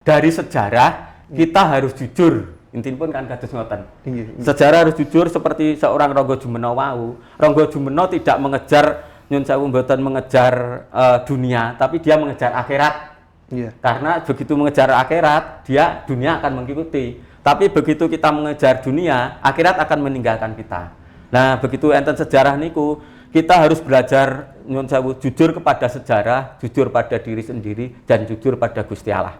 Dari sejarah kita harus jujur. Intinya pun kan kados ngoten. Sejarah harus jujur seperti seorang Rangga Jumena wau. Rangga Jumena tidak mengejar nyun sewu mboten mengejar dunia, tapi dia mengejar akhirat. Karena begitu mengejar akhirat, dia dunia akan mengikuti. Tapi begitu kita mengejar dunia, akhirat akan meninggalkan kita. Nah, begitu enten sejarah niku, kita harus belajar nyun sewu jujur kepada sejarah, jujur pada diri sendiri, dan jujur pada Gusti Allah.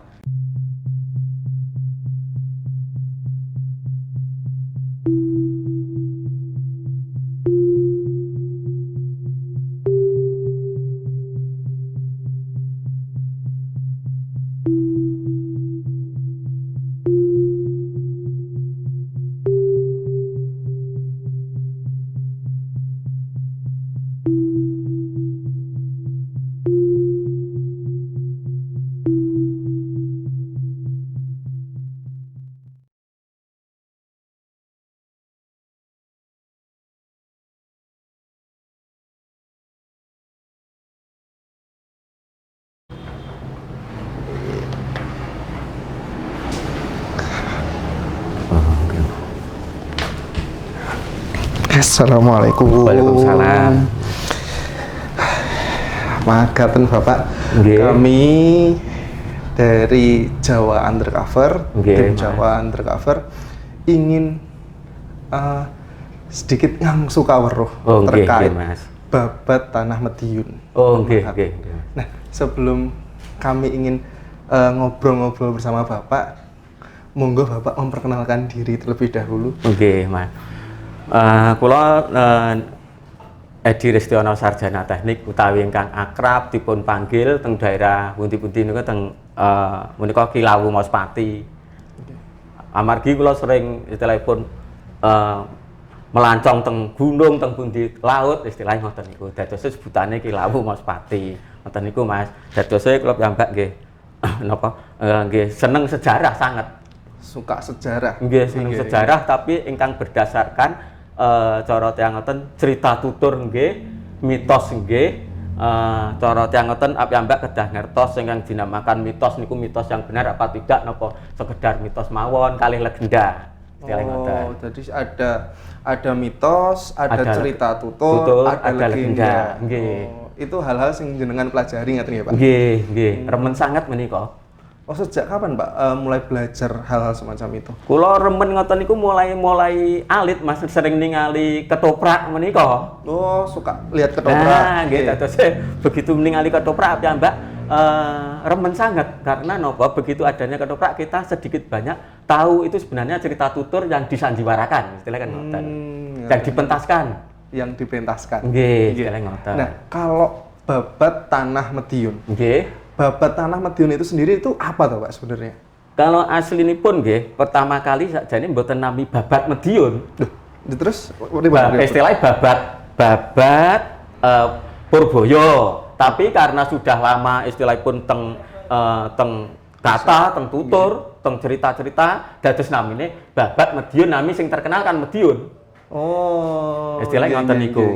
Assalamualaikum. Waalaikumsalam. Magaten Bapak. Kami dari Jawa Undercover, tim Jawa Undercover ingin sedikit ngangsu kaweruh terkait babat Tanah Mediun. Nah, sebelum kami ingin ngobrol-ngobrol bersama Bapak, monggo Bapak memperkenalkan diri terlebih dahulu. Mas. Kula Edi Ristiono Sarjana Teknik utawi ingkang akrab dipun panggil teng daerah pundi-pundi niku teng menika Kilawu Mospati. Amargi kula sering istilahipun melancong teng gunung teng pundi laut istilahnya ngoten niku. Dados sebutane Kilawu Mospati. Ngoten niku Mas. Dados kula piyambak nggih napa nggih seneng sejarah sangat. Suka sejarah. Nggih seneng sejarah tapi ingkang berdasarkan cara tiyang ngoten cerita tutur nggih, mitos nggih. Cara tiyang ngoten piyambak kedah ngertos ingkang dinamakan mitos niku mitos yang benar apa tidak napa sekedar mitos mawon kalih legenda. Jadi ada mitos, ada cerita tutur, ada legenda. Itu hal-hal sing jenengan pelajari ngaten nggih, Pak? Nggih, remen sangat menika. Sejak kapan Pak mulai belajar hal-hal semacam itu? Kula remen ngoten niku mulai alit Mas, sering ningali ketoprak menika. Suka lihat ketoprak. Nah, nggih dados begitu ningali ketoprak piyambak remen sangat karena napa begitu adanya ketoprak kita sedikit banyak tahu itu sebenarnya cerita tutur yang disandiwarakan, istilahnya kan ngoten. Yang dipentaskan. Yang dipentaskan. Nggih, istilahnya ngoten. Nah, kalau babat Tanah Mediun. Nggih. Babat Tanah Mediun itu sendiri itu apa toh Pak sebenarnya? Kalau aslinipun nggih, pertama kali sakjane mboten nami babat Mediun. Terus istilahnya babat Purboyo. Tapi karena sudah lama istilahipun teng kata, teng tutur, teng cerita-cerita dados namine babat Mediun nami sing terkenal kan Mediun. Istilahnya ngoten niku.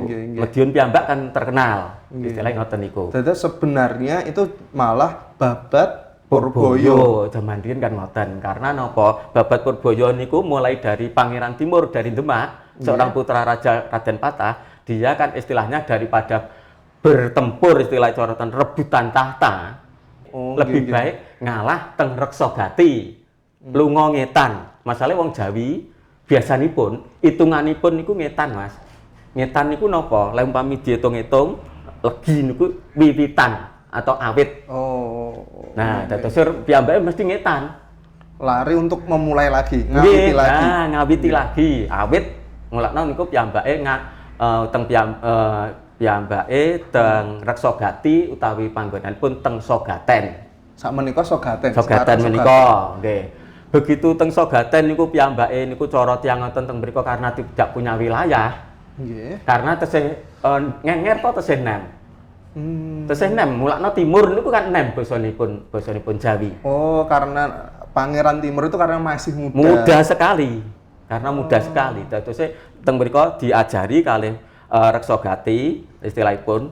Mediun piyambak kan terkenal. Istilahnya ngoten niku. Jadi sebenarnya itu malah babat Purboyo. Zaman riyen kan ngoten. Karena napa? Babat Purboyo niku mulai dari Pangeran Timur dari Demak, seorang putra raja Raden Patah, dia kan istilahnya daripada bertempur istilah corotan rebutan tahta. Lebih baik ngalah teng Reksogati. Lunga ngetan. Masalahe wong Jawi biasanipun hitunganipun niku ngetan Mas. Ngetan niku napa? Lha umpami diitung-itung legi niku wiwitan atau awit. Nah, dados piyambake mesti ngetan. Lari untuk memulai lagi, ngawiti lagi. Nah, ngawiti lagi. Awit mulakno niku piyambake teng piyambake teng Reksogati utawi panggonanipun teng Sogaten. Sakmenika Sogaten. Sogaten menika, nggih. Begitu teng Sogaten niku piyambake niku cara tiyang ngoten teng mriku karena tidak punya wilayah. Nggih. Karena tesih ngenger to tesih nem. Tesih nem mulakno timur niku kan nem basanipun Jawi. Karena Pangeran Timur itu karena masih muda. Muda sekali. Karena muda sekali. Dados teng mriku diajari kalih Reksogati istilahipun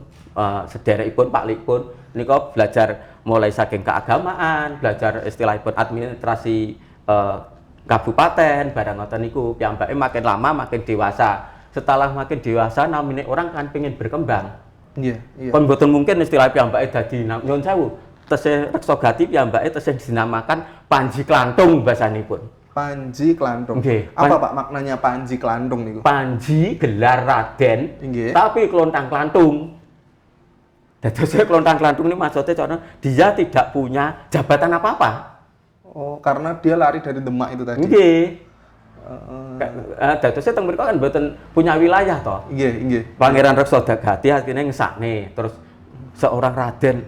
sederekipun Pak Likpun nika belajar mulai saking keagamaan, belajar istilahipun administrasi kabupaten barang ngoten niku piyambake makin lama makin dewasa. Setelah makin dewasa namine orang kan pengen berkembang. Iya, iya. Kon mboten mungkin istilah piyambake dadi nyuwun sewu. Tesih Reksogati piyambake tesih dinamakan Panji Klantung basanipun. Panji Klantung. Okay. Apa Pak maknanya Panji Klantung niku? Panji gelar Raden, okay. Tapi klontang klantung. Dados klontang klantung ini maksudnya contoh dia tidak punya jabatan apa-apa. Oh, karena dia lari dari Demak itu tadi. Nggih. Dadosnya teng mriku kan mboten punya wilayah toh. Nggih, nggih. Pangeran Reksogati akhirnya ngesakne, terus seorang Raden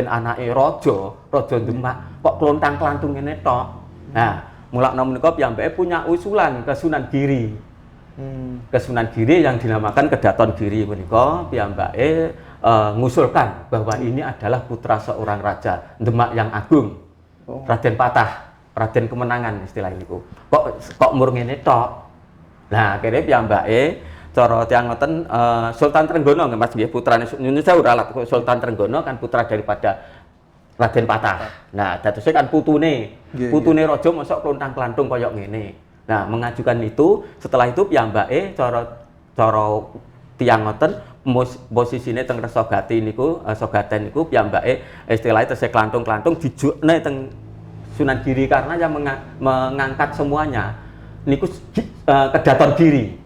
anake raja Demak kok klontang klantung ngene tok. Nah, mulakno menika piyambake punya usulan ke Sunan Giri. Ke Sunan Giri yang dinamakan Kedaton Giri menika piyambake ngusulkan bahwa ini adalah putra seorang raja Demak yang agung. Raden Patah, Raden Kemenangan istilah niku. Kok mur ngene tok. Nah, akhirnya piyambake cara tiyang ngoten Sultan Trenggono nggih Mas nggih putrane nyuwun sewu ralat Sultan Trenggono kan putra daripada Raden Patah. Nah, dadosé kan putune raja mosok klontang klantung kaya ngene. Nah, mengajukan itu, setelah itu piyambake cara tiyang ngoten posisine teng Resogati niku, Sogaten niku piyambake istilahnya tesih klantung-klantung dijukne teng Sunan Giri karena yang mengangkat semuanya niku Kedaton Giri.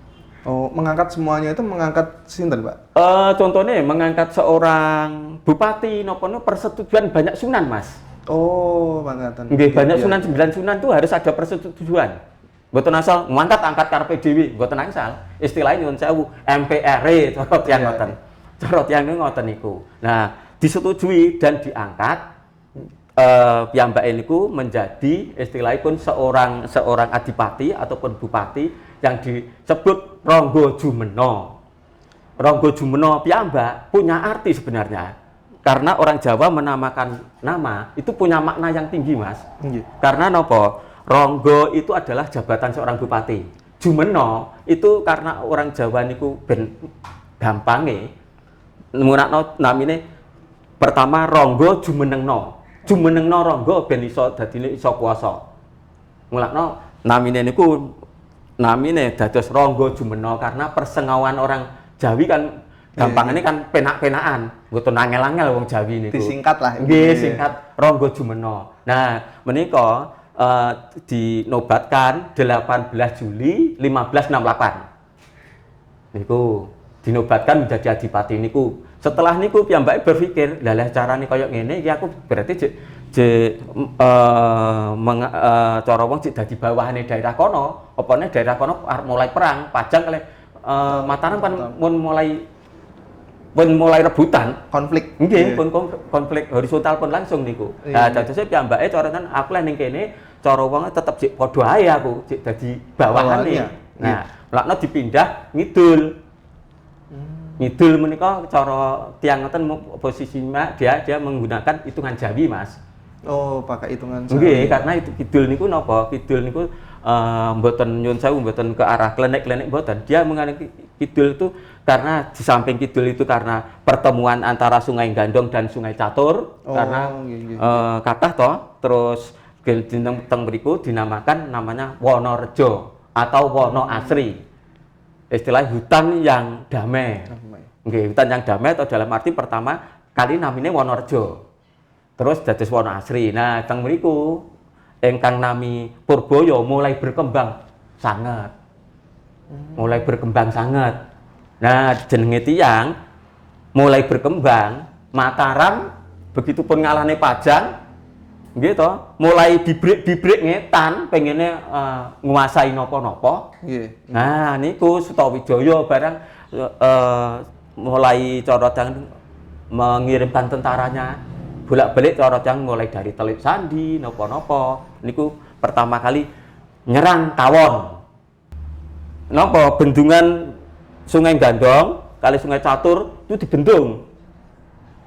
Oh, mengangkat semuanya itu mengangkat sinten, Pak? Contohnya mengangkat seorang bupati napa persetujuan banyak sunan, Mas. Oh, pangkatan. Nggih, banyak sunan 9 sunan itu harus ada persetujuan. Mboten asal angkat karepe dhewe, mboten asal. Istilahnya nyuwun sewu, MPR cara tiyang ngoten. Cara tiyang ngoten niku. Nah, disetujui dan diangkat piyambake niku menjadi istilahipun seorang adipati ataupun bupati yang disebut Ronggo Jumeno. Ronggo Jumeno piyambak punya arti sebenarnya. Karena orang Jawa menamakan nama itu punya makna yang tinggi, Mas. Karena napa? Ronggo itu adalah jabatan seorang bupati. Jumeno itu karena orang Jawa niku ben gampange ngurakno namine pertama Ronggo Jumenengno. Jumenengno Ronggo ben iso dadine iso kuwasa. Mulakno namine niku namine dados Ronggo Jumeno karena persengawan orang Jawi kan gampangane kan penak-penakan. Mboten angel-angel wong Jawi niku. Disingkat lah. Nggih, singkat Ronggo Jumeno. Nah, menika dinobatkan 18 Juli 1568. Niku dinobatkan menjadi adipati niku. Setelah niku piyambake berpikir, lah carane kaya ngene iki aku berarti cara wong cek dadi bawahane daerah kono. Opone daerah kono arep mulai perang, Pajang kalih Mataram kan mun mulai rebutan, konflik. Nggih, pun konflik horizontal pun langsung niku. Nah, dadose piyambake cara kan aku lek ning kene cara wong tetep cek padha ae aku, cek dadi bawahane. Nah, lakno dipindah ngidul. Ngidul menika cara tiyang ngoten posisinya dia menggunakan hitungan Jawi, Mas. Oh, pakai hitungan Jawi. Nggih, karena itu kidul niku napa? Kidul niku mboten nyun sewu mboten ke arah klenik-klenik mboten. Dia mengenai kidul itu karena di samping kidul itu karena pertemuan antara Sungai Gandong dan Sungai Catur karena kathah toh. Terus teng mriku dinamakan namanya Wonorejo atau Wono Asri. Istilah hutan yang damai. Nggih, hutan yang damai atau dalam arti pertama kali namine Wonorejo. Terus dados Wono Asri. Nah, teng mriku ingkang nami Purbaya mulai berkembang sangat. Mulai berkembang sangat. Nah, jenenge tiyang mulai berkembang, Mataram begitu pun ngalahne Pajang, nggih to, mulai dibrik ngetan pengene nguasai napa-napa. Nggih. Nah, niku Sutawijaya barang mulai cara mengirimkan tentaranya bolak-balik cara mulai dari Teluk Sandi napa-napa. Niku pertama kali nyerang Tawon. Napa bendungan Sungai Gandong kali Sungai Catur itu dibendung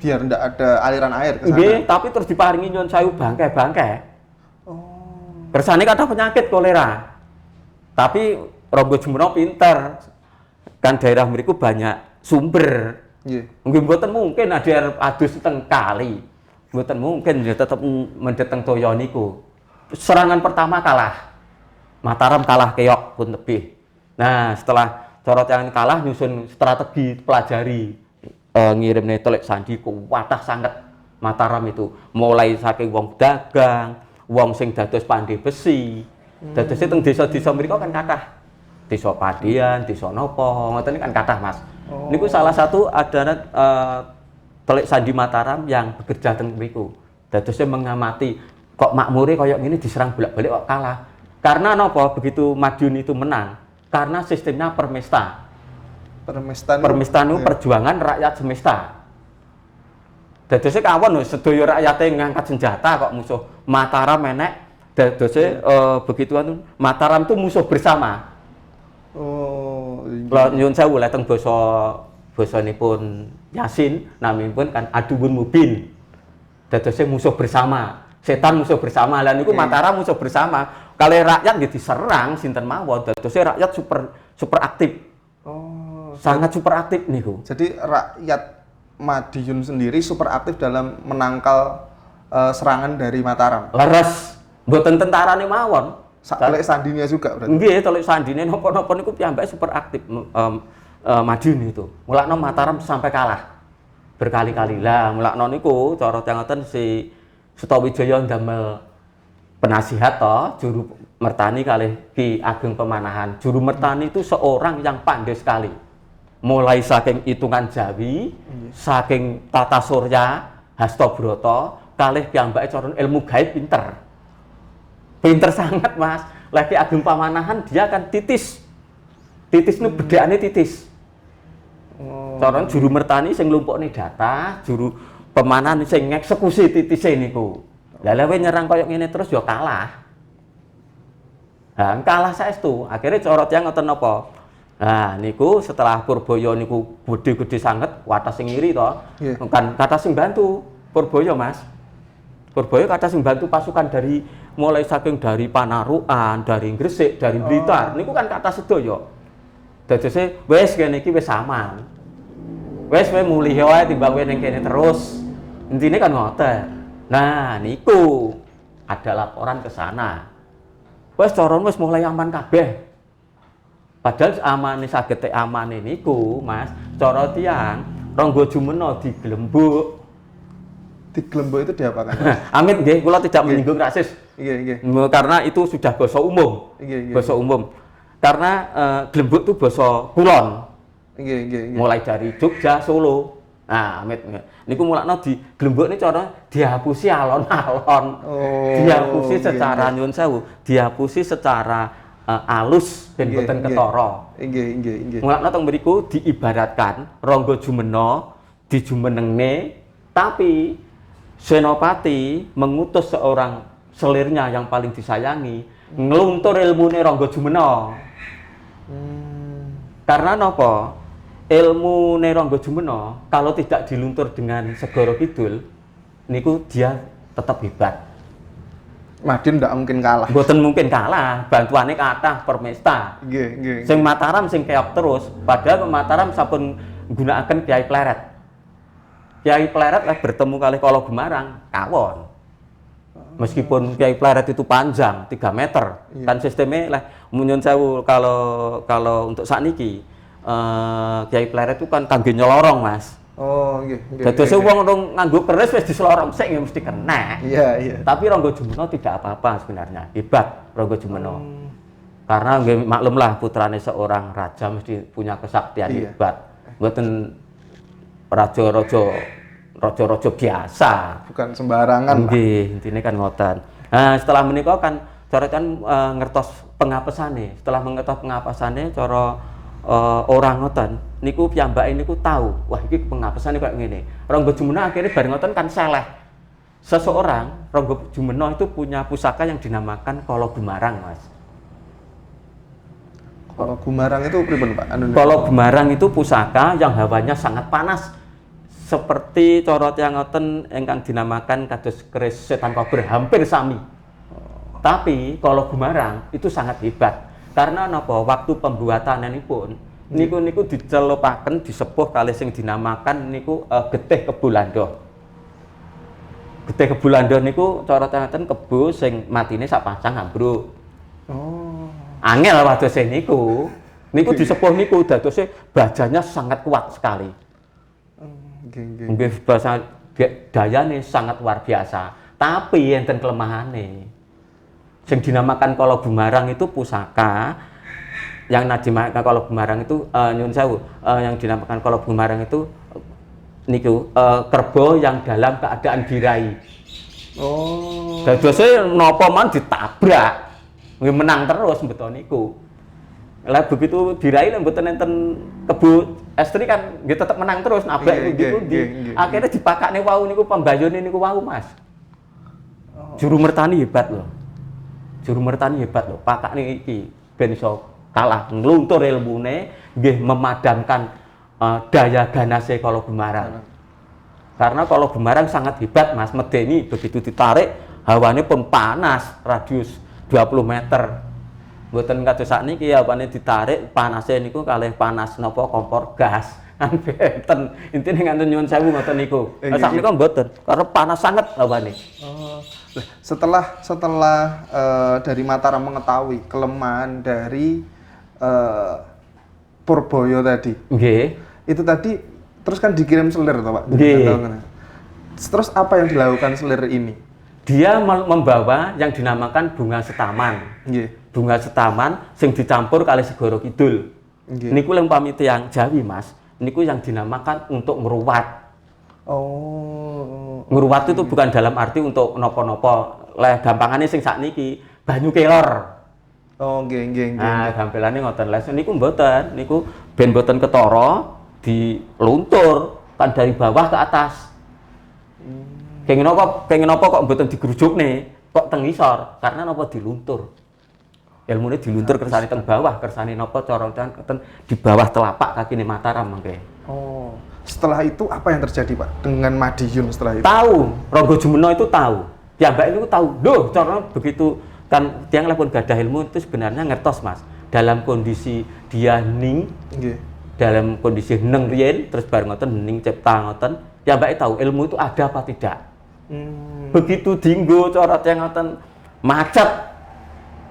biar ndak ada aliran air ke sana. Nggih, tapi terus diparingi nyun sewu bangkai-bangkai. Oh. Kersane kadang penyakit kolera. Tapi Ronggo Jumeno pinter. Kan daerah mriku banyak sumber. Nggih. Nggih mboten mungkin ada air adus teng kali. Mboten mungkin ya tetep mendhet teng toya niku. Serangan pertama kalah. Mataram kalah keok pun lebih. Nah, setelah corot yang kalah nyusun strategi pelajari ngirimne Telik Sandi kuwatah sanget Mataram itu. Mulai saking wong dagang, wong sing dados pandai besi. Dados teng desa-desa mriku kan kathah. Desa Padian, desa napa, ngoten kan kathah, Mas. Niku salah satu adalah Telik Sandi Mataram yang bekerja teng mriku. Dadosnya mengamati kok makmure kaya ngene diserang bolak-balik kok kalah. Karena napa begitu Madiun itu menang? Karena sistemnya permesta. Permesta itu perjuangan rakyat semesta. Dadosnya kawon sedaya rakyate ngangkat senjata kok musuh Mataram menek. Dadosnya begitu Mataram itu musuh bersama. Oh, iya. Nyuwun sewu teng basanipun Yasin naminipun kan aduun mubin. Dadosnya musuh bersama. Setan musuh bersama. Lah niku Mataram musuh bersama. Kalau rakyat nggih diserang sinten mawon, dadosnya rakyat super aktif. Oh, sangat super aktif niku. Jadi rakyat Madiun sendiri super aktif dalam menangkal serangan dari Mataram. Leres, mboten tentarane mawon. Telik Sandinya juga berarti. Nggih, Telik Sandine napa-napa niku piyambake super aktif Madiun itu. Mulakno Mataram sampai kalah. Berkali-kali lah mulakno niku cara ngoten si Sutawijaya ndamel penasihat juru mertani kalih Ki Ageng Pemanahan. Juru mertani itu seorang yang pandai sekali. Mulai saking hitungan Jawi, saking tata surya, Hastobroto, kalih piyambake cara ilmu gaib pinter. Pinter sangat, Mas. Lah Ki Ageng Pemanahan dia kan titis. Titis nu bedakane titis. Cara juru mertani sing nglumpukne data, juru pemanahan sing ngeksekusi titise niku. Lah lewe nyerang koyo ngene terus ya kalah. Nah, kalah saestu. Akhirnya corot yang ngoten napa? Nah, niku setelah Purbaya niku gede-gede sanget, wates sing ngiri to. Yeah. Kan kathah sing bantu Purbaya, Mas. Purbaya kathah sing bantu pasukan dari mulai saking dari Panarukan, dari Gresik, dari Blitar. Niku kan kathah sedaya. Dadose wis kene iki wis aman. Wis kowe mulih wae timbang kowe ning kene terus. Intine kan ngoten. Nah, niku ada laporan ke sana. Wes coron wes mulai aman kabeh. Padahal amane saged amane niku, Mas, cara tiyang Ronggo Jumena diglembuk. Diglembuk itu diapakan? Amit nggih, kula tidak menyinggung rasis. Iya. Karena itu sudah basa umum. Iya. Basa umum. Karena glembuk itu basa kulon. Iya. Mulai dari Jogja, Solo. Nah, amit niku mulakno diglembuk ini cara dihapusi alon-alon. Dihapusi secara nyuwun sewu, dihapusi secara alus ben boten ketara. Nggih. Mulakno teng mriku diibaratkan Ronggo Jumena dijumenengne, tapi Senopati mengutus seorang selirnya yang paling disayangi ngluntur ilmune Ronggo Jumena. Karena napa? Ilmu Ronggo Jumena kalau tidak diluntur dengan Segoro Kidul niku dia tetap hebat. Madiun ndak mungkin kalah. Mboten mungkin kalah, bantuane kathah permesta. Nggih. Sing Mataram sing keok terus, padahal Mataram sampun nggunakaken Kiai Pleret. Kiai Pleret lah bertemu kali Kala Gemarang, kawon. Meskipun Kiai Pleret itu panjang 3 meter, kan sistemnya lah nyuwun sewu kalau untuk sakniki Kiai Pleret itu kan kangge nyelorong, Mas. Oh, nggih. Dadose wong nganggo keris wis diselorong sik ya mesti kena. Iya. Tapi Ronggo Jumena tidak apa-apa sebenarnya. Hebat Ronggo Jumena. Karena nggih maklum lah putrane seorang raja mesti punya kesaktian hebat. Mboten raja-raja biasa. Bukan sembarangan. Nggih, intine kan ngoten. Nah, setelah menika kan cara kan ngertos pengapesane. Setelah mengertos pengapesane cara orang ngoten niku piyambake niku tahu, wah iki pengapesane kayak ngene. Ronggo Jumena akhirnya bareng ngoten kan seleh. Seseorang Ronggo Jumena itu punya pusaka yang dinamakan Kala Gemarang, Mas. Kala Gemarang itu pripun, Pak? Kala Gemarang itu pusaka yang hawanya sangat panas. Seperti corot yang ngoten ingkang dinamakan kados keris setan kober hampir sami. Tapi Kala Gemarang itu sangat hebat. Karena napa waktu pembuatananipun niku dicelupaken disepuh kalih sing dinamakan niku getih Kebulando. Getih Kebu Landor niku cara tengeten kebo sing matine sak pacang ambruk. Oh. Angel wadose niku. Niku disepuh niku dadose bajanya sangat kuat sekali. Nggih bahasa dayane sangat luar biasa. Tapi enten kelemahane. Sing dinamakan Kala Bumarang itu pusaka. Yang dinamakan Kala Bumarang itu nyun sewu, yang dinamakan Kala Bumarang itu niku kerbau yang dalam keadaan dirai. Oh. Dadose napa man ditabrak. Nggih menang terus mbeto niku. Lah begitu dirai lek mboten enten Kebu Estri kan nggih tetep menang terus nabrak niku akhirnya dipakakne wau niku pembayone niku wau Mas. Juru mertani hebat loh. Juru mertani hebat loh. Pakakne iki ben iso kalah ngluntur ilmune nggih memadamkan daya ganase Kala Bumarang. Karena Kala Bumarang sangat hebat Mas, medeni begitu ditarik hawane pun panas radius 20 meter. Mboten kados sakniki hawane ditarik panase niku kalih panas napa kompor gas. Kan benten. Intine nganten nyuwun sewu ngoten niku. Sakmenika mboten karena panas sangat hawane. Oh. Setelah dari Mataram mengetahui kelemahan dari Purboyo tadi. Nggih. Itu tadi terus kan dikirim selir toh, Pak? Nggih. Terus apa yang dilakukan selir ini? Dia membawa yang dinamakan bunga setaman. Nggih. Bunga setaman sing dicampur kali segara kidul. Okay. Niku yang pamit yang Jawi Mas, niku yang dinamakan untuk meruwat. Oh. Meruwat itu bukan dalam arti untuk nopo-nopo. Leh gampangane sing sakniki banyu kelor. Oh, nggih. Nah, gampilane ngoten. Lah niku mboten, niku ben mboten ketara diluntur kan dari bawah ke atas. Kenging apa kok mboten digrujukne, kok teng ngisor karena napa diluntur. Ilmune diluntur kersane teng bawah, kersane napa cara ten di bawah telapak kakine Mataram mangke. Oh. Setelah itu apa yang terjadi, Pak? Dengan Madiun setelah itu? Tahu, Rangga Jumena itu tahu. Piyambake niku tahu. Loh, cara begitu kan tiyang lepun gadah ilmu itu sebenarnya ngertos, Mas. Dalam kondisi dia ning, nggih. Dalam kondisi neng riyen terus bareng ngoten ning cipta ngoten, piyambake tahu ilmu itu ada apa tidak. Begitu dinggo cara tiyang ngoten macet.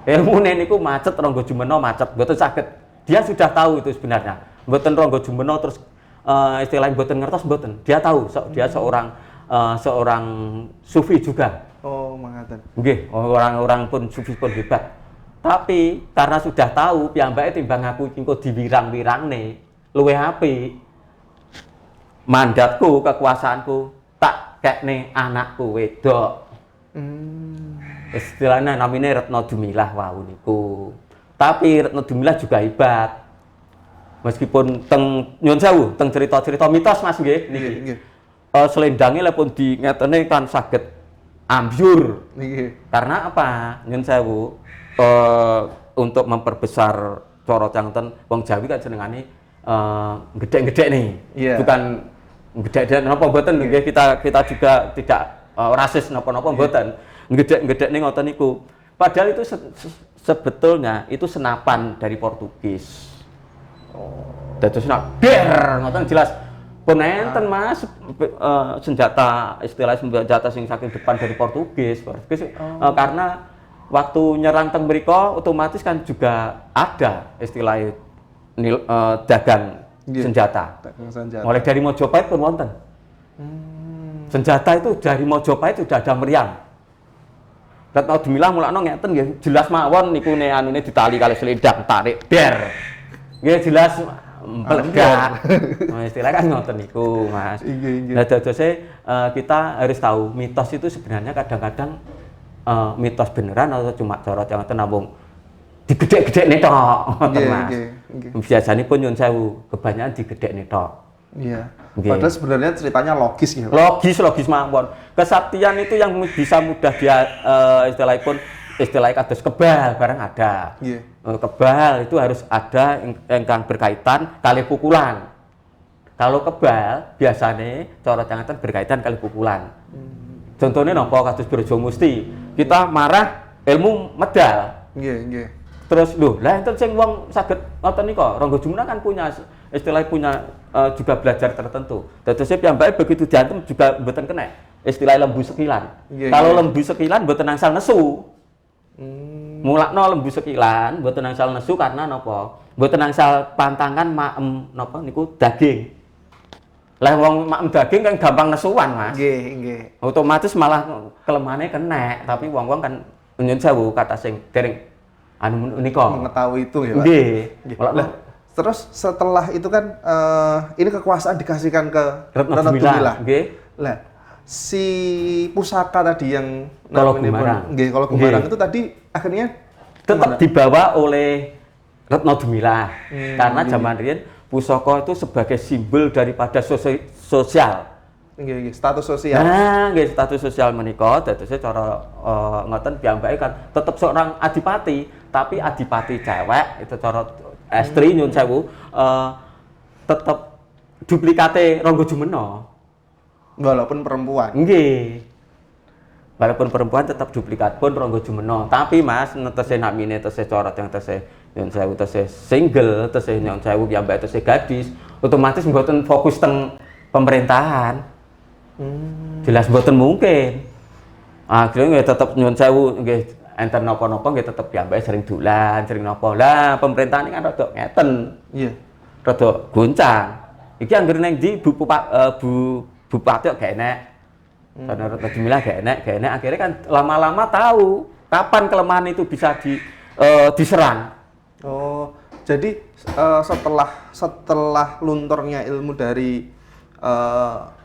Ilmune niku macet Rangga Jumena macet, mboten saged. Dia sudah tahu itu sebenarnya. Mboten Rangga Jumena terus istilahnya mboten ngertos mboten. Dia tahu dia seorang sufi juga. Oh, mangaten. Nggih, orang-orang pun sufi pun hebat. Tapi karena sudah tahu piyambake timbang aku engko diwirang-wirangne luwih apik. Mandatku, kekuasaanku tak kekne anakku wedok. Istilahnya namanya Retno Dumilah wau niku. Tapi Retno Dumilah juga hebat. Meskipun teng nyun sewu, teng cerita-cerita mitos Mas nggih niki. Selendange lepun di ngetene kan saged ambyur. Nggih. Karena apa? Nyun sewu untuk memperbesar cara canten wong Jawi kan jenengane gedhe-gedhe nih. Yeah. Bukan gedhe napa mboten nggih kita juga tidak rasis napa-napa mboten. Gedhe-gedhe ning ngoten niku. Padahal itu sebetulnya itu senapan dari Portugis. Dados ber ngoten jelas pun enten Mas senjata sing saking depan dari Portugis karena waktu nyerang teng mriko otomatis kan juga ada istilah dagang senjata. Mulai dari Mojopahit pun wonten. Senjata itu dari Mojopahit sudah ada meriam. Retno Dumilah mulakno ngeten nggih jelas mawon niku anune ditali kali selendang tarik ber. Nggih jelas meledak. Istilah kan ngoten niku, Mas. Nah, dadose kita harus tahu mitos itu sebenarnya kadang-kadang mitos beneran atau cuma cara ngoten namung digedhek-gedhekne tok, ngoten Mas. Biasane pun nyun sewu, kebanyakan digedhekne tok. Iya. Padahal sebenarnya ceritanya logis ya. Logis mawon. Kesaktian itu yang bisa mudah dia istilahnya kados kebal barang ada. Yeah. Kebal itu harus ada yang berkaitan kali pukulan. Kalau kebal biasanya cara cangetan berkaitan kali pukulan. Contohnya napa kados Brojo Musti. Kita marah ilmu medal. Nggih. Terus lho, lah enten sing wong saged ngoten nika, Rangga Jumena kan punya istilahnya punya juga belajar tertentu. Dadosé piyambake begitu diantem juga mboten kena. istilah lembu sekilan. Kalau lembu sekilan mboten angsal nesu. Mulakno lembu sekilan mboten angsal nesu karena napa? Mboten angsal pantangan maem napa niku daging. Lah wong maem daging kan gampang nesuan, Mas. Nggih. Otomatis malah kelemahane kenek, tapi wong-wong kan nyun sewu kata sing dereng anu menika mengetahui itu ya, Pak. Nggih. Lah, terus setelah itu kan ini kekuasaan dikasihkan ke Retno Dumilah. Nggih. Lah, si pusaka tadi yang Kalau Gumarang. Nggih, kalau Gumarang itu tadi akhirnya tetap dibawa oleh Retno Dumilah. Karena zaman riyen pusaka itu sebagai simbol daripada sosial. Nggih, status sosial. Nah, nggih status sosial menika dadosé cara ngoten piyambake kan tetap seorang adipati, tapi adipati cewek itu cara estri nyun sewu tetap duplikate Rangga Jumena. Walaupun perempuan. Nggih. Walaupun perempuan tetap duplikat pun Rangga Jumena. Tapi Mas, netese namine tese corot yang tese nyun sewu tese single, tese nyun sewu piyambake tese gadis, otomatis mboten fokus teng pemerintahan. Jelas mboten mungkin. Akhirnya nggih tetep nyun sewu nggih enten napa-napa nggih tetep piyambake sering dolan, sering napa. Lah pemerintahan ini kan rada ngeten. Iya. Rada goncang. Iki anggere ning ndi Bupati kok gak enek. Karena Retno Dumilah gak enek. Akhirnya kan lama-lama tahu kapan kelemahan itu bisa diserang. Oh, jadi setelah lunturnya ilmu dari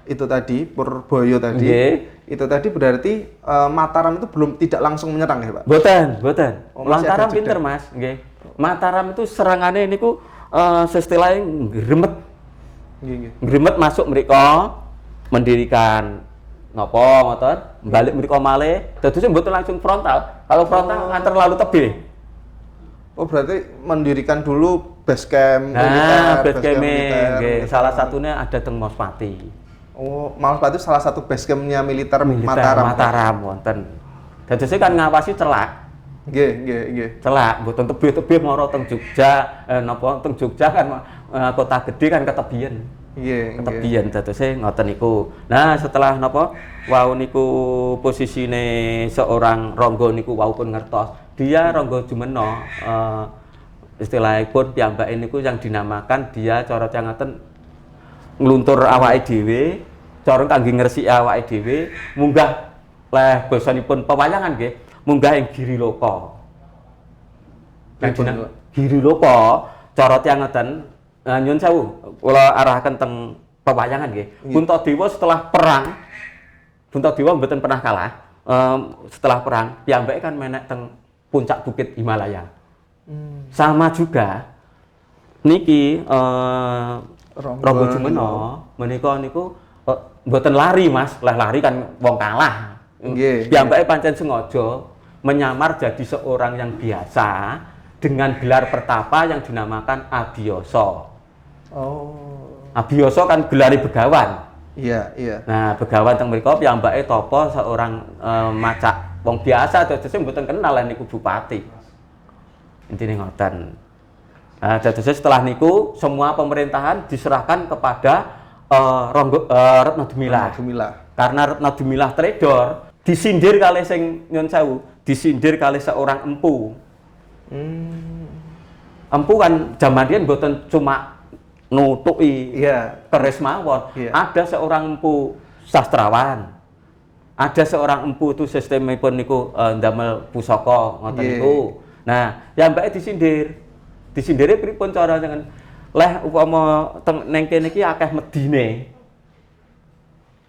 itu tadi Purboyo tadi, itu tadi berarti Mataram itu tidak langsung menyerang ya, Pak? Boten. Mataram pinter, Mas. Nggih. Mataram itu serangannya niku istilahnya ngremet. Nggih. Ngremet masuk mriko mendirikan napa ngoten, balik mriko malih, dadosé mboten langsung frontal. Kalau frontal kan terlalu tebih. Oh, berarti mendirikan dulu base camp militer. Base camp nggih, salah satunya ada teng Mospati. Oh, Mospati salah satu base camp-nya militer Mataram wonten. Dadosé kan ngawasi celak. Nggih. Celak mboten tebih-tebih mara teng Jogja, napa teng Jogja kan kota gede kan ketebian. Ketebian dadosé ngoten niku. Nah, setelah napa wau niku posisine seorang Rangga niku wau pun ngertos. Dia Rangga Jumena istilahipun piyambake niku yang dinamakan dia cara ngoten ngluntur awake dhewe, cara kangge ngresiki awake dhewe, munggah leh basanipun pewayangan nggih, munggah ing Giri Loka. Giri Loka cara tiyang ngoten nyun sewu, kula arahaken teng pewayangan nggih. Puntadewa setelah perang, Puntadewa mboten pernah kalah. Setelah perang, piyambake kan menek teng puncak bukit Himalaya. Sama juga niki Rangga Jumena menika niku mboten lari, Mas. Lah lari kan wong kalah. Piyambake pancen sengaja menyamar jadi seorang yang biasa dengan gelar pertapa yang dinamakan Abiyasa. Oh. Abiyasa kan gelari begawan. Iya. Nah, begawan teng mriku piyambake tapa seorang macak wong biasa dadosé mboten kenal niku bupati. Intine ngoten. Nah, dadosé setelah niku semua pemerintahan diserahkan kepada Retno Dumilah. Karena Retno Dumilah trader, disindir kalih sing nyun sewu, disindir kalih seorang empu. Empu kan zaman riyen mboten cuma nutuki keris mawon. Ada seorang empu sastrawan. Ada seorang empu itu sistemipun niku ndamel pusaka ngoten niku. Nah, piyambake disindir. Disindire pripun cara dengan leh upama ning kene iki akeh medine.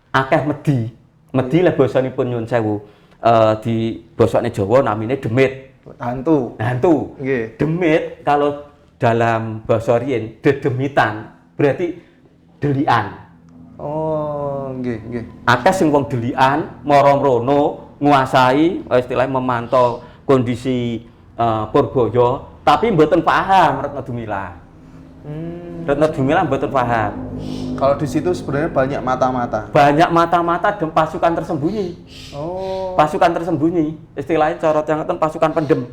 Akeh medi. Medi leh basanipun nyun sewu. Di basane Jawa namine demit. Hantu. Nggih. Demit kalau dalam bahasa riyen dedemitan berarti delian. Oh, nggih. Akeh sing wong delian mara mrono nguasai istilahnya memantau kondisi Purboyo, tapi mboten paham Retno Dumilah. Retno Dumilah mboten paham. Kalau di situ sebenarnya banyak mata-mata. Banyak mata-mata dan pasukan tersembunyi. Oh. Pasukan tersembunyi, istilahnya corot yang ngeten pasukan pendem.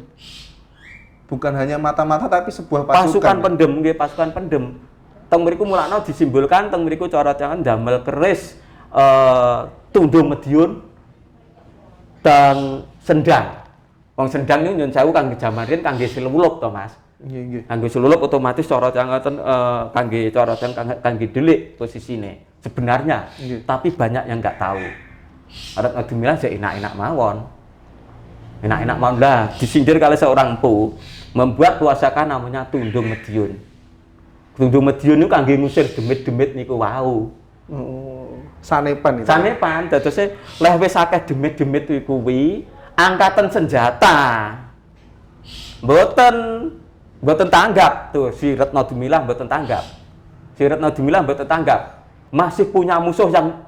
Bukan hanya mata-mata tapi sebuah pasukan. Pasukan pendem, nggih, pasukan pendem. Teng mriku mulakno disimbolkan teng mriku cara jangan damel keris Tundung Mediun dan Sendang. Wong Sendang niku nyun sewu kangge jaman riyen kangge silulup to Mas. Nggih. Kangge silulup otomatis cara ngoten kangge cara kangge delik posisine sebenarnya. Tapi banyak yang nggak tahu. Adat Madumila ya enak-enak mawon. Enak-enak mawon lah disindir kali seorang empu membuat pusaka namanya Tundung Mediun. Tundung Mediun niku kangge ngusir demit-demit niku wau. Sanepan itu. Sanepan dadose leh wis akeh demit-demit kuwi angkatan senjata. Mboten tanggap tuh si Retno Dumilah mboten tanggap. Si Retno Dumilah mboten tanggap. Masih punya musuh yang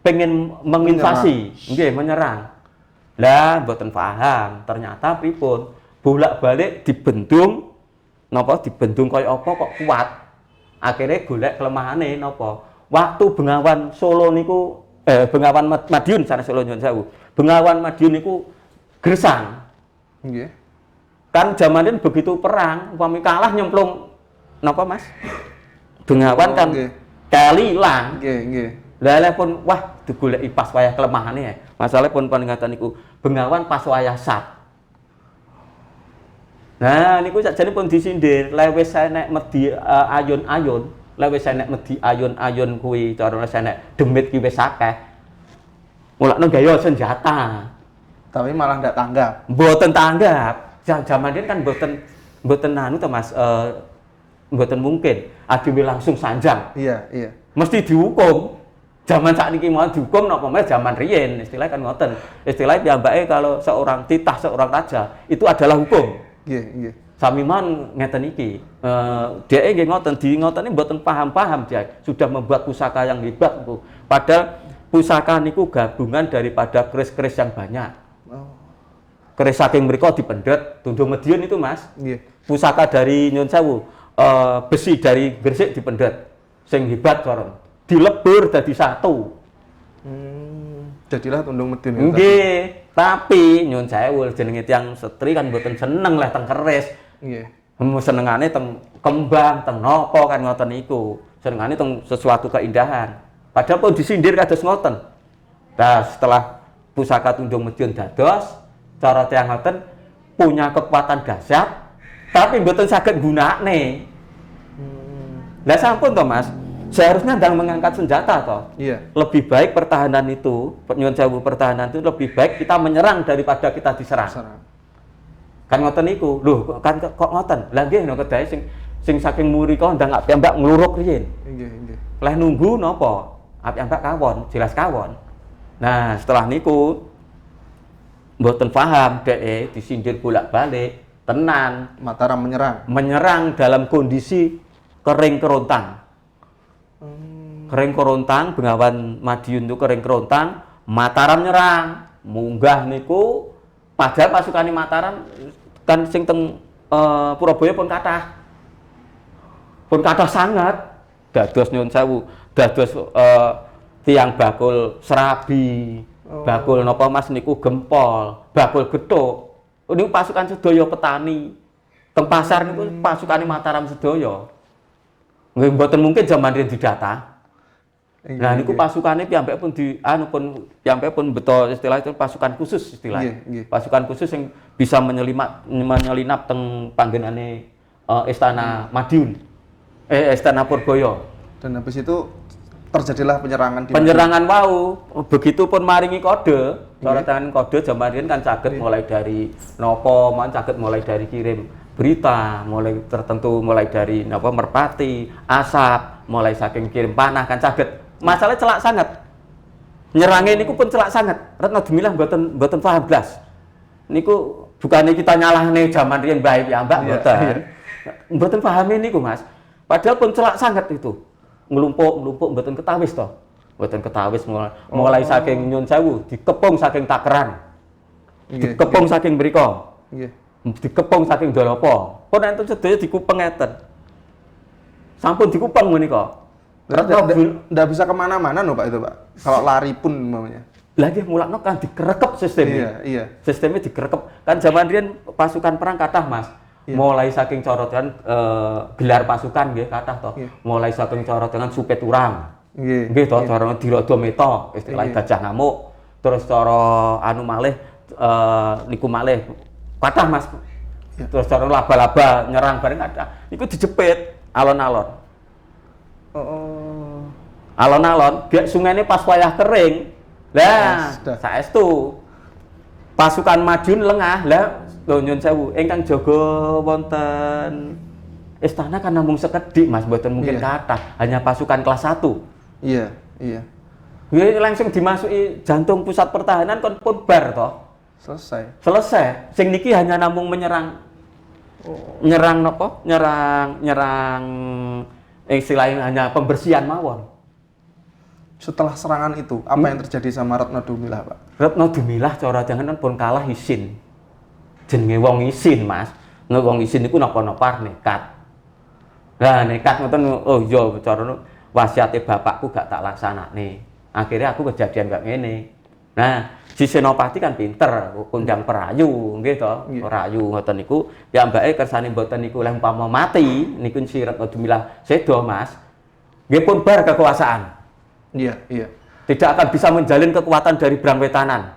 pengen menginvasi, nggih menyerang. Lah mboten paham, ternyata pripun? Bolak-balik dibendung napa dibendung kaya apa kok kuat. Akhirnya golek kelemahane napa? Waktu Bengawan Solo niku Bengawan Madiun sanes Solo nyuwun sewu. Bengawan Madiun niku gersang. Nggih. Kan zamanin begitu perang, upami kalah nyemplung napa Mas? Bengawan kan kali ilang. Nggih. Lah pun wah digoleki pas wayah kelemahane ya. Masalah pun paningatan niku Bengawan pas wayah sat. Nah niku sakjane pun disindir, lewes enek medhi ayun-ayun, lewes enek medhi ayun-ayun kuwi cara enek demit ki wis akeh. Mulakno gaya senjata. Tapi malah ndak tanggap. Mboten tanggap. Zaman ini kan mboten anu to Mas, mboten mungkin adewe langsung sanjang. Iya. Mesti dihukum. Zaman sakniki mau dihukum napa meneh zaman riyen, istilahnya kan ngoten. Istilahnya piyambake kalau seorang titah, seorang raja itu adalah hukum. Nggih. Samiman ngeten iki. Dhek nggih ngoten, ngoteni mboten paham-paham dia. Sudah membuat pusaka yang hebat niku. Padahal pusaka niku gabungan daripada keris-keris yang banyak. Keris saking mriku dipendet, Tundung Mediun itu Mas. Nggih. Pusaka dari nyun sewu, besi dari Gresik dipendet. Sing hebat coron. Dilebur dadi satu. Jadilah Tundung Mediun. Nggih, tapi nyun sewu jenenge tiyang setri kan mboten seneng leh teng keris. Nggih. Senengane teng kembang, teng napa kan ngoten niku. Senengane teng sesuatu keindahan. Padahal pun disindir kados ngoten. Nah, setelah pusaka Tundung Mediun dados cara tiyang ngoten punya kekuatan dahsyat tapi mboten saged gunakne. Lah sampun to Mas, seharusnya ndang mengangkat senjata toh. Iya. Lebih baik pertahanan itu, nyuwun sewu pertahanan itu lebih baik kita menyerang daripada kita diserang. Kan ngoten niku. Lho, kan kok ngoten. Lah nggih nek kedae sing saking murika ndang piyambak ngluruk riyin. Nggih. Leh nunggu napa? Piyambak kawon, jelas kawon. Nah, setelah niku mboten paham dhek disindir bolak-balik, tenan. Mataram menyerang dalam kondisi kering kerontang. Kering kerontang, Bengawan Madiun itu kering kerontang, Mataram nyerang. Munggah niku padahal pasukane Mataram kan sing teng Purabaya pun kathah sangat. Dados nyuwun sewu, dados tiang bakul serabi. Bakul napa Mas niku gempol, bakul gethuk. Niku pasukan sedaya petani. Teng pasar niku pasukane Mataram sedaya. Nggih mboten mungkin zaman riyen didata. Nah niku pasukane piyambake pun piyambake pun beto istilah itu pasukan khusus istilahnya. Pasukan khusus yang bisa menyelinap teng panggenane Istana Madiun. Istana Purabaya. Dan habis itu terjadilah penyerangan wau. Begitupun maringi kode, cara tangan kode zaman riyen kan saged mulai dari nopo, saged mulai dari kirim berita, mulai dari napa merpati, asap, mulai saking kirim panah kan saged. Masalah celak sangat. Nyerange niku pun celak sangat. Retno Dumilah mboten paham blas. Niku bukane kita nyalahne zaman riyen bae piyambak mboten. Mboten pahami niku Mas. Padahal pun celak sangat itu. Nglumpuk mboten ketawis to. Mboten ketawis mulai saking nyun sewu dikepung saking takeran. Dikepung saking mriko. Nggih. Dikepung saking Dolopo. Pun enten sedaya dikupeng ngeten. Sampun dikupeng menika. Ndak bisa kemana-mana no Pak itu Pak. Kalau lari pun umpamanya. Lah nggih mulakno kan dikerekep sistemnya. Iya. Sistemnya dikerekep. Kan zaman riyen pasukan perang kathah Mas. Mulai saking corotan gelar pasukan nggih kathah to. Mulai saking corotan Supeturang. Nggih to, cara dirada meta, istilah gajah ngamuk. Terus cara anu malih niku malih kathah Mas. Terus cara laba-laba nyerang bareng kathah. Niku dijepit alon-alon. Alon-alon, biar sungainya pas wayah kering. Lah, saestu pasukan Madiun lengah. Lah, nyun sewu, ingkang jaga wonten istana kan namung sekedhik Mas, mboten mungkin kathah, hanya pasukan kelas 1. Iya, iya. Nggih langsung dimasuki jantung pusat pertahanan kon pun bar toh. Selesai. Sing niki hanya namung menyerang. Nyerang napa? Nyerang istilahnya hanya pembersihan mawon. Setelah serangan itu, apa yang terjadi sama Retno Dumilah, Pak? Retno Dumilah cara jangan pun kalah isin. Jenenge wong isin, Mas. Nek wong isin niku napa-napa nekat. Lah nekat ngoten, oh iya cara wasiate bapakku gak tak laksanakne. Akhirnya aku kejadian gak ngene. Nah, si Senopati kan pinter, kondang perayu, nggih to. Perayu ngoten niku, piyambake kersane mboten niku leh umpama mati, niku si Retno Dumilah sedo, Mas. Nggih pun bar kekuasaan. Iya, iya. Tidak akan bisa menjalin kekuatan dari Brangwetanan.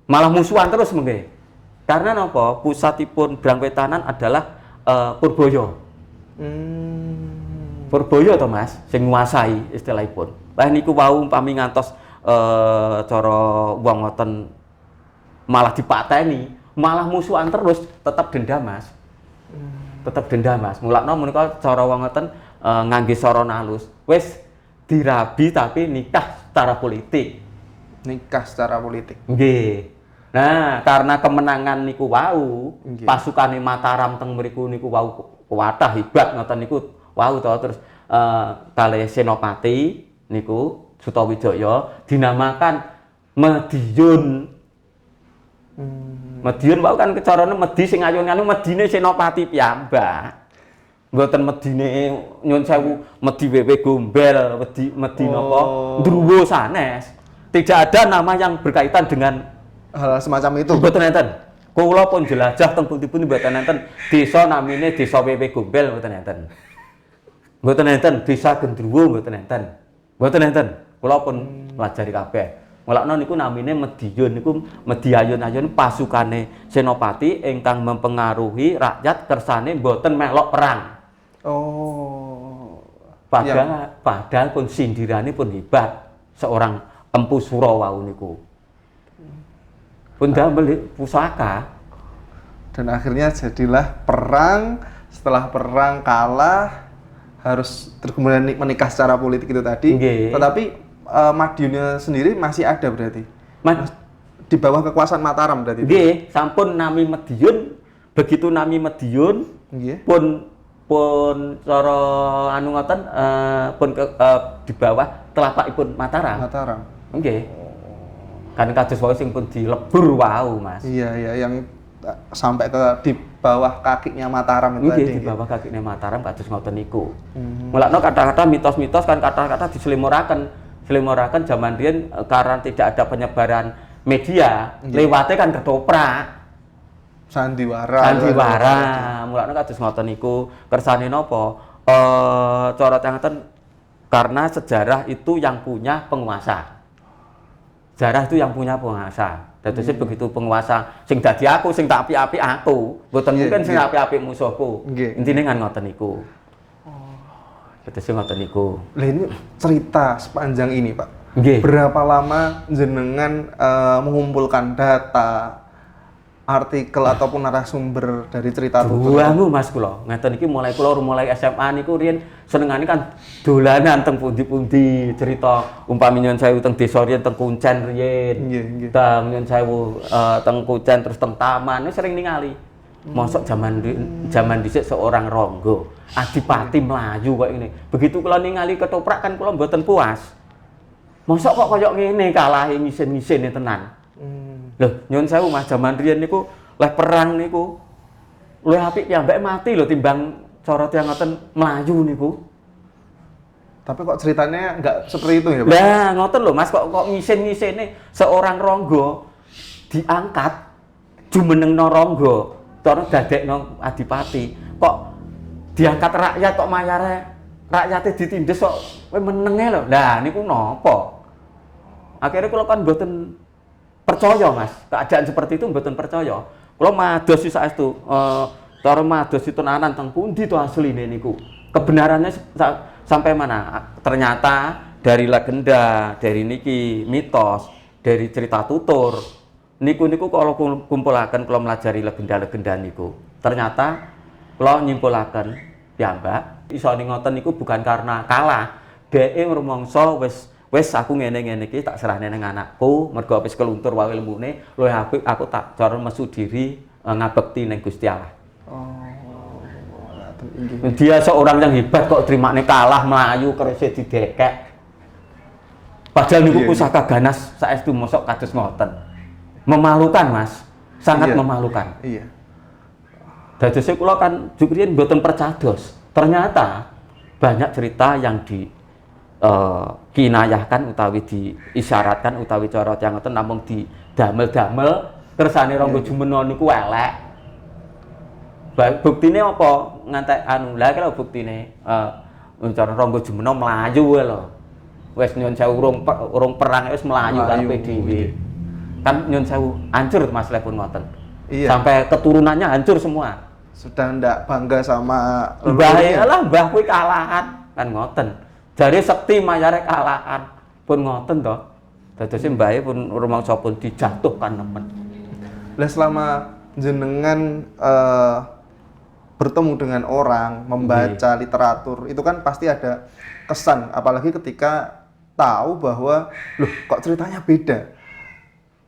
Malah musuhan terus mengke. Karena napa? Pusatipun Brangwetanan adalah Purboyo. Purboyo to Mas, sing nguasai istilahipun. Lah niku wau umpami ngantos cara wong ngoten malah dipateni, malah musuhan terus, tetap dendam Mas. Tetap dendam Mas. Mulakno menika cara wong ngoten ngangge cara halus. Wis dirabi tapi nikah secara politik. Nikah secara politik. Nggih. Nah, karena kemenangan niku wau, pasukane Mataram teng mriku niku wau kuwatah hebat ngoten niku wau to terus kalih Senopati niku Sutawijaya dinamakan Madiun. Madiun wau kan kecarane Medi sing ayun-ayun Medine Senopati piyambak. Mboten medine nyun sewu medi wewe gombel, medi napa ndruwo sanes. Tidak ada nama yang berkaitan dengan hal semacam itu. Mboten enten. Kula pun jelajah teng pundi-pundi mboten enten. Desa namine Desa Wewe Gombel mboten enten. Mboten enten Desa Gendruwo mboten enten. Mboten enten. Kula pun pelajari kabeh. Mulakno niku namine Madiun niku Medi ayun-ayun pasukane Senopati ingkang mempengaruhi rakyat kersane mboten melok perang. Padahal pun sindirane pun hebat. Seorang Empu Suro wau niku. Pun damel pusaka. Dan akhirnya jadilah perang. Setelah perang kalah, harus kemudian menikah secara politik itu tadi. Tetapi Madiunnya sendiri masih ada berarti. Di bawah kekuasaan Mataram berarti. Nggih, sampun nami Madiun. Begitu nami Madiun, pun cara anu ngoten pun di bawah telapakipun Mataram. Nggih. Kan kados wae sing pun dilebur wau, Mas. Iya, iya yang sampai ke di bawah kakinya Mataram itu tadi. Di bawah kakinya Mataram kados ngoten niku. Mulakno kata-kata mitos-mitos kan kata-kata diselimuraken zaman riyen karena tidak ada penyebaran media, lewate kan ketoprak. Sandiwara. Mulane kados ngoten niku kersane napa? Cara tengeten karena sejarah itu yang punya penguasa. Sejarah itu yang punya penguasa. Dadose begitu penguasa sing dadi aku, sing tak apik-apik aku, mboten mungkin sing apik-apik musuhku. Intine kan ngoten niku. Dadose ngoten niku. Lah ini cerita sepanjang ini, Pak. Nggih. Berapa lama jenengan mengumpulkan data, artikel ataupun narasumber dari cerita tutur? Anu Mas kula, ngeten iki mulai SMA niku riyen senengane kan dolanan teng pundi-pundi cerita umpami nyun sewu teng desa riyen teng Kuncen riyen. Nggih. Teng nyun sewu teng Kuncen terus teng taman sering ningali. Mosok zaman dhisik seorang ronggo adipati mlayu kok ini. Begitu kula ningali ketoprak kan kula mboten puas. Mosok kok koyo ngene kalahe ngisin-ngisine tenan. Loh, nyun sewu Mas jaman riyen niku leh perang niku luwih apik piyambake mati lho timbang cara tiyang ngoten mlayu niku. Tapi kok ceritanya enggak seperti itu ya, Pak? Lah, ngoten lho Mas kok ngisin-ngisine seorang ronggo diangkat jumenengno ronggo cara dadekno adipati. Kok diangkat rakyat kok mayare rakyate ditindes kok kowe menenge lho. Lah niku napa? Akhirnya kula kan mboten percaya, Mas. Keadaan seperti itu mboten percaya. Kula mados saestu cara mados itu tenanan teng pundi to asline niku. Kebenarannya sampai mana? Ternyata dari legenda, dari niki mitos, dari cerita tutur. Niku kalau kumpulaken kula melajari legenda-legenda niku. Ternyata kula nyimpulaken piyambak iso ngoten niku bukan karena kalah. Dheke rumangsa wis aku ngene-ngene iki tak serahne ning anakku, mergo wis keluntur wae ilmune, luwih apik aku tak cara mesu diri ngabekti ning Gusti Allah. Dia seorang yang hebat kok terimane kalah melayu kerise didekek. Padahal niku pusaka ganas saestu mosok kados ngoten. Memalukan, Mas. Sangat memalukan. Iya. Dadose kula kan jukriyen mboten percados. Ternyata banyak cerita yang kinayahkan utawi diisyaratkan utawi cara yang ngoten namung didamel-damel kersane Rangga Jumena niku elek. Buktine apa? Ngantek lha kira buktine cara Rangga Jumena mlayu wae lho. Wis nyun sewu urung perang wis mlayu karepe dhewe. Kan nyun sewu hancur Mas Lepun ngoten. Iya. Sampai keturunannya hancur semua. Sudah ndak bangga sama mbah lah mbah kuwi kalahan kan ngoten. Jare sekti mayare kalahan pun ngoten to. Dadose mbahe pun rumangsa pun dijatuhkan nemen. Lah selama jenengan bertemu dengan orang, membaca literatur, itu kan pasti ada kesan, apalagi ketika tahu bahwa loh kok ceritanya beda.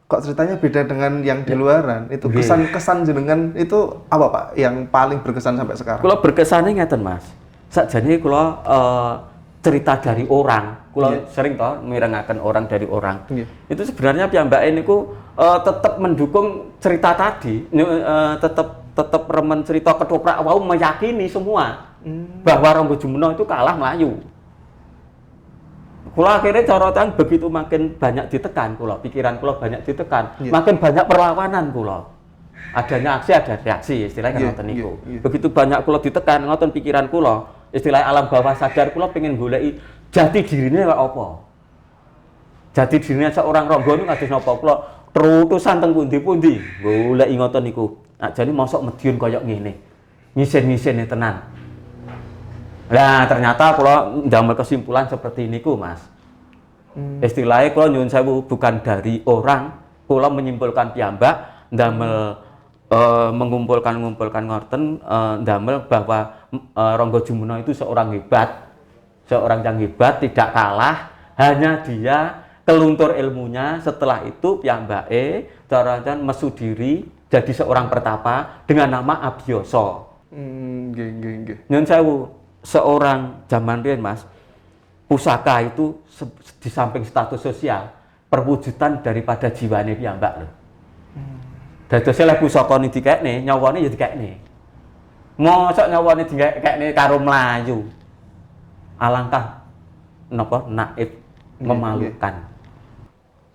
Kok ceritanya beda dengan yang di luaran? Itu kesan-kesan jenengan itu apa, Pak? Yang paling berkesan sampai sekarang? Kula berkesane ngeten, Mas. Sakjane kula cerita dari orang. Kula sering toh mirengaken orang dari orang. Itu sebenarnya piyambake niku tetap mendukung cerita tadi. Tetap remen cerita ketoprak wau meyakini semua bahwa Rangga Jumena itu kalah Melayu. Kula akhirnya corotan begitu makin banyak ditekan kula, pikiran kula banyak ditekan, makin banyak perlawanan kula. Adanya aksi ada reaksi, istilahnya ngoten niku. Begitu banyak kula ditekan ngoten pikiran kula, istilah alam bawah sadar kula pengen goleki jati dirine kaya apa. Jati dirine seorang Rangga niku kados napa kula terutusan teng pundi-pundi goleki ngoten niku. Ajane mosok Madiun kaya ngene. Ngisin-ngisine tenan. Nah, ternyata kalau ndamel kesimpulan seperti niku, Mas. Istilahnya kalau nyuwun sewu bukan dari orang, kalau menyimpulkan piyambak ndamel mengumpulkan ngoten ndamel bahwa Rangga Jumena itu seorang hebat. Seorang yang hebat, tidak kalah, hanya dia keluntur ilmunya, setelah itu piyambake cara mesu diri jadi seorang pertapa dengan nama Abiyasa. Nyuwun sewu seorang zaman riyen, Mas, pusaka itu di samping status sosial perwujudan daripada jiwane piyambak lho. Dadose lek pusaka ni dikekne, nyawane ya dikekne. Mosok nyawane dikekne karo mlayu. Alangkah napa naif, memalukan.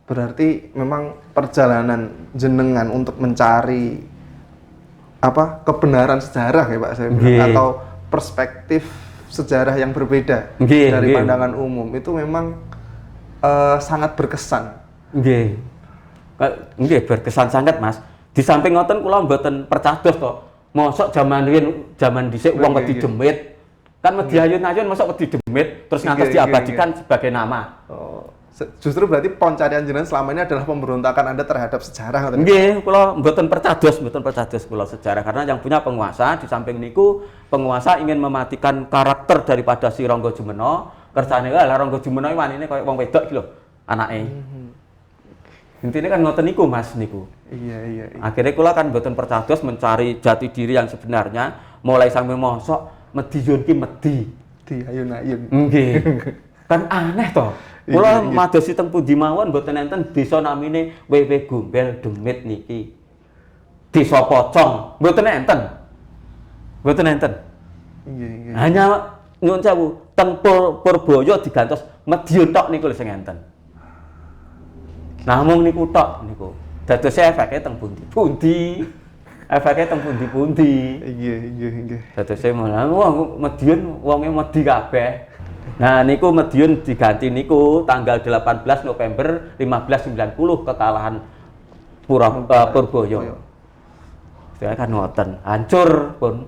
Berarti memang perjalanan jenengan untuk mencari apa kebenaran sejarah ya Pak saya bilang, atau perspektif sejarah yang berbeda dari pandangan umum itu memang sangat berkesan. Nggih, berkesan sangat, Mas. Di samping ngoten kula mboten percados to. Mosok zaman riyen, zaman dhisik wong wedi demit. Kan wedi ayun-ayun mosok wedi demit terus ngantos diabadikan sebagai nama. Justru berarti pencarian jenengan selama ini adalah pemberontakan Anda terhadap sejarah. Nggih, kula mboten percados kula sejarah karena yang punya penguasa di samping niku penguasa ingin mematikan karakter daripada si Rangga Jumena. Kersane lah Rangga Jumena iki wanine koyo wong wedok iki lho, anake. Intine kan ngoten niku, Mas niku. Iya. Akhirnya kula kan mboten percados mencari jati diri yang sebenarnya, mulai sampai mosok Madiun ki medi. Di ayun-ayun. Nggih. Kan aneh toh. Kula madosi teng pundi mawon mboten enten desa namine Wewe Gombel Demit niki. Desa Pocong, mboten enten. Iya. Hanya nyuwun sewu, teng Purboyo digantos Madiun tok niku lho sing enten. Namung niku tok niku. Dados efeke teng pundi-pundi. efeknya teng pundi-pundi. Iya. Dadose malah wong Madiun wonge wedi kabeh. Nah niku Madiun diganti niku tanggal 18 November 1590 kekalahan Purboyo. Saya kan ngoten, hancur pun.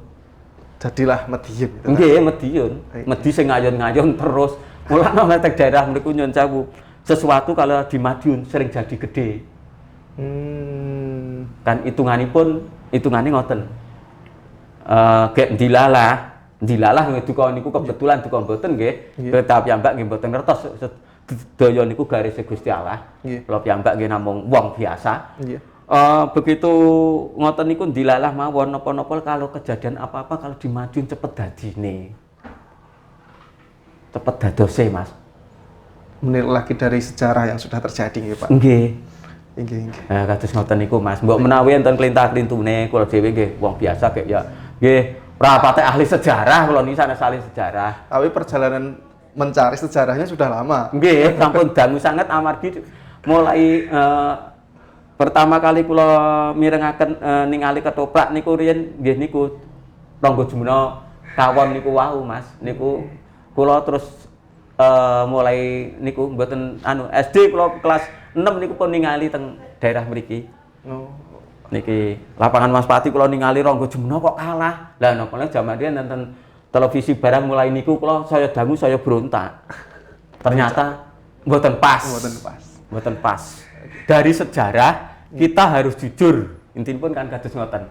Jadilah Madiun. Nggih, Madiun. Medi sing ngayon-ngayon terus. Mulane nek daerah mriku nyun sewu, sesuatu kalau di Madiun sering jadi gede. Kan hitungane ngoten. Gek ndilalah duka niku kebetulan duka mboten nggih. Kita piyambak nggih mboten ngertos sedaya niku garis Gusti Allah. Kula piyambak nggih namung wong biasa. Begitu ngoten niku ndilalah mawon napa-napa kalau kejadian apa-apa kalau di Madiun cepet dadine. Cepet dadose, Mas. Meniru lagi dari sejarah yang sudah terjadi nggih, Pak. Nggih. Nggih. Kados ngoten niku, Mas. Mbok menawi enten klintah-klintune kula dhewe nggih wong biasa kek ya nggih ora pate ahli sejarah kula niki sanes ahli sejarah. Tapi perjalanan mencari sejarahnya sudah lama. Nggih, sampun dangu sanget amargi mulai pertama kali kula mirengaken ningali ketoprak niku riyen nggih niku Rangga Jumena kawon niku wau, Mas. Niku kula terus mulai niku mboten SD kula kelas 6 niku pun ningali teng daerah mriki. Niki lapangan Mas Pati kula ningali Rangga Jumena kok kalah. Lah napa jaman riyen nonton televisi barang mulai niku kula saya dangu saya berontak. Ternyata mboten pas. Mboten pas. Dari sejarah kita harus jujur. Intinipun kan kados ngoten.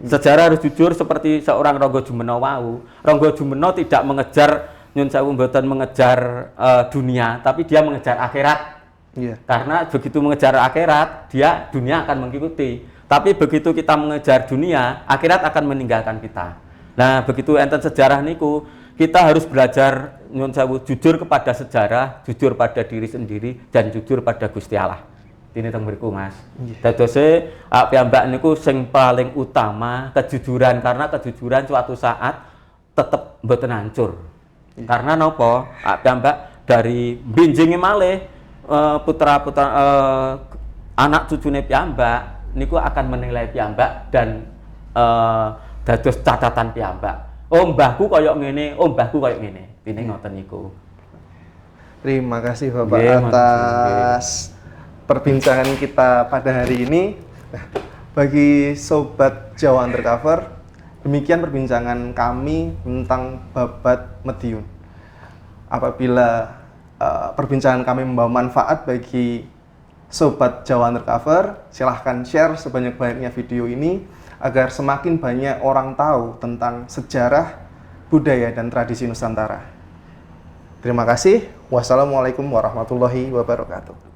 Sejarah harus jujur seperti seorang Rangga Jumena wau. Rangga Jumena tidak mengejar nyun sewu mboten mengejar dunia, tapi dia mengejar akhirat. Karena begitu mengejar akhirat, dia dunia akan mengikuti. Tapi begitu kita mengejar dunia, akhirat akan meninggalkan kita. Nah, begitu enten sejarah niku, kita harus belajar nyun sewu jujur kepada sejarah, jujur pada diri sendiri dan jujur pada Gusti Allah. Ini teng mriku, Mas. Dadose piyambak niku sing paling utama kejujuran, karena kejujuran suatu saat tetep mboten hancur. Karena napa? Piyambak dari binjinge malih putra-putra anak cucune piyambak niku akan menilai piyambak dan dados catatan piyambak. Oh, mbahku koyok ngene, oh mbahku koyok ngene. Dene ngoten niku. Terima kasih Bapak atas perbincangan kita pada hari ini. Bagi Sobat Jawa Undercover, demikian perbincangan kami tentang babat Madiun. Apabila perbincangan kami membawa manfaat bagi Sobat Jawa Undercover, silahkan share sebanyak-banyaknya video ini agar semakin banyak orang tahu tentang sejarah, budaya, dan tradisi Nusantara. Terima kasih. Wassalamualaikum warahmatullahi wabarakatuh.